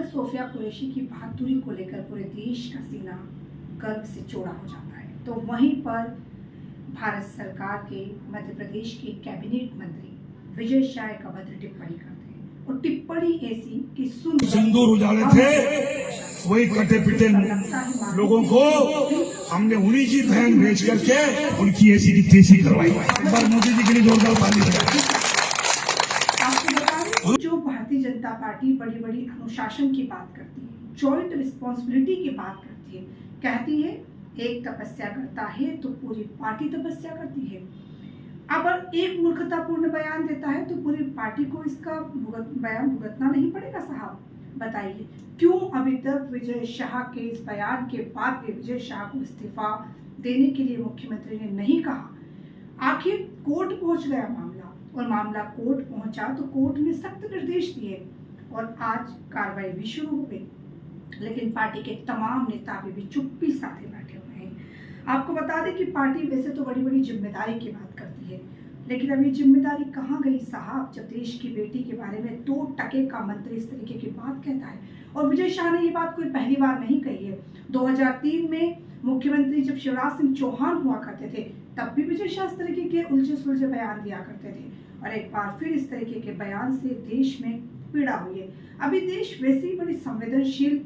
Sophia Qureshi की बहादुरी को लेकर पूरे देश का सीना गर्व से चौड़ा हो जाता है, तो वहीं पर भारत सरकार के मध्य प्रदेश के कैबिनेट मंत्री विजय शाह एक अभद्र टिप्पणी करते हैं और टिप्पणी ऐसी कि सिंदूर उजाले थे, वही कटे पिटे लोगों को हमने उन्हीं की बहन भेज करके उनकी ऐसी की तैसी करवाई। एक बार मोदी जी के लिए जोरदार ताली बजाएं। जो भारतीय जनता पार्टी बड़ी बड़ी अनुशासन की बात करती है, जॉइंट रिस्पॉन्सिबिलिटी की बात करती है, कहती है एक तपस्या करता है तो पूरी पार्टी तपस्या करती है। अब एक मूर्खतापूर्ण बयान देता है तो पूरी पार्टी को इसका बयान भुगतना नहीं पड़ेगा साहब? बताइए क्यों अभी तक विजय शाह के इस बयान के बाद भी विजय शाह को इस्तीफा देने के लिए मुख्यमंत्री ने नहीं कहा? आखिर कोर्ट पहुंच गया मामला, और मामला कोर्ट पहुंचा तो कोर्ट ने सख्त निर्देश दिए और आज कार्रवाई भी शुरू हो गई, लेकिन पार्टी के तमाम नेता अभी भी चुप्पी साधे बैठे हुए हैं। आपको बता दें कि पार्टी वैसे तो बड़ी बड़ी जिम्मेदारी की बात करती है, लेकिन अब ये जिम्मेदारी कहाँ गई साहब, जब देश की बेटी के बारे में 2% का मंत्री इस तरीके की बात कहता है। और विजय शाह ने ये बात कोई पहली बार नहीं कही है। 2003 में मुख्यमंत्री जब शिवराज सिंह चौहान हुआ करते थे, तब भी विजय शाह इस तरीके के उलझे सुलझे बयान दिया करते थे, और एक बार फिर इस तरीके के बयान से देश में पीड़ा हुई है। अभी देश वैसे ही बड़ी संवेदनशील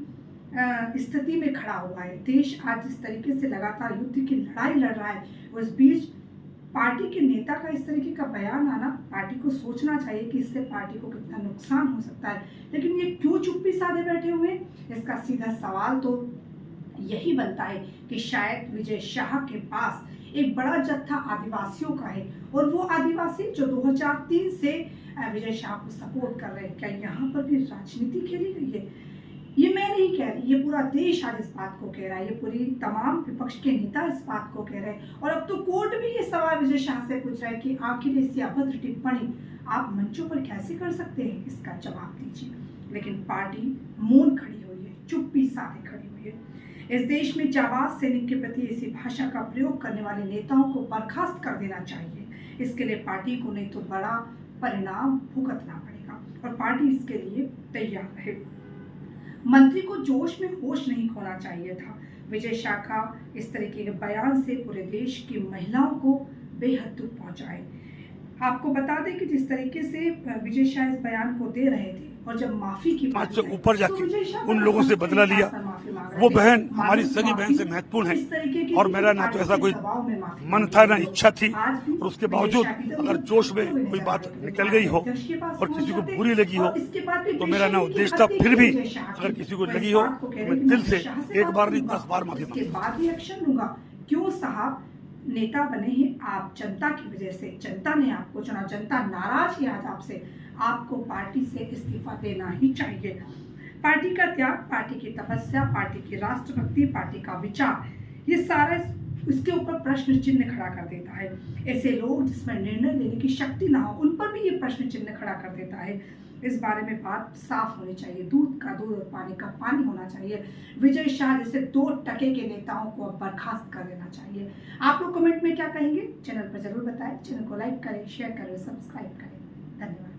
स्थिति में खड़ा हुआ है। देश आज जिस तरीके से लगातार युद्ध की लड़ाई लड़ रहा है, उस बीच पार्टी के नेता का इस तरीके का बयान आना, पार्टी को सोचना चाहिए कि इससे पार्टी को कितना नुकसान हो सकता है। लेकिन ये क्यों चुप्पी साधे बैठे हुए हैं? इसका सीधा सवाल तो यही बनता है कि शायद विजय शाह के पास एक बड़ा जत्था आदिवासियों का है, और वो आदिवासी जो 2003 से विजय शाह को सपोर्ट कर रहे हैं। क्या यहाँ पर भी राजनीति खेली गई है? ये मैं नहीं कह रही, ये पूरा देश आज इस बात को कह रहा है, ये पूरी तमाम विपक्ष के नेता इस बात को कह रहे हैं, और अब तो कोर्ट भी ये सवाल विजय शाह से पूछ रहा है कि आखिर ऐसी अभद्र टिप्पणी आप मंचों पर कैसे कर सकते हैं, इसका जवाब दीजिए। लेकिन पार्टी मौन खड़ी हुई है, चुप्पी साधे खड़ी हुई है। इस देश में जाबाज सैनिक के प्रति ऐसी भाषा का प्रयोग करने वाले नेताओं को बर्खास्त कर देना चाहिए। इसके लिए पार्टी को नहीं तो बड़ा परिणाम भुगतना पड़ेगा, और पार्टी इसके लिए तैयार है। मंत्री को जोश में होश नहीं खोना चाहिए था। विजय शाह का इस तरीके के बयान से पूरे देश की महिलाओं को बेहद दुख पहुंचा है। आपको बता दें कि जिस तरीके से विजय शाह इस बयान को दे रहे थे, और जब माफी की आज से ऊपर जाके उन लोगों से बदला लिया, वो बहन हमारी सगी बहन से महत्वपूर्ण है, और मेरा ना तो ऐसा कोई मन था ना इच्छा थी, और उसके बावजूद अगर जोश में कोई बात निकल गई हो और किसी को बुरी लगी हो तो मेरा ना उद्देश्य था। फिर भी अगर किसी को लगी हो तो मैं दिल से एक बार नहीं 10 बार माफी मांगूंगा। क्यों साहब? नेता बने हैं आप जनता की वजह से, जनता ने आपको चुना, जनता नाराज है आज आपसे, आपको पार्टी से इस्तीफा देना ही चाहिए। पार्टी का त्याग, पार्टी की तपस्या, पार्टी की राष्ट्रभक्ति, पार्टी का विचार, ये सारा इसके ऊपर प्रश्न चिन्ह खड़ा कर देता है। ऐसे लोग जिसमें निर्णय लेने की शक्ति ना हो, उन पर भी ये प्रश्न चिन्ह खड़ा कर देता है। इस बारे में बात साफ होनी चाहिए, दूध का दूध और पानी का पानी होना चाहिए। विजय शाह जैसे 2% के नेताओं को अब बर्खास्त कर देना चाहिए। आप लोग कमेंट में क्या कहेंगे, चैनल पर जरूर बताएं। चैनल को लाइक करें, शेयर करें, सब्सक्राइब करें। धन्यवाद।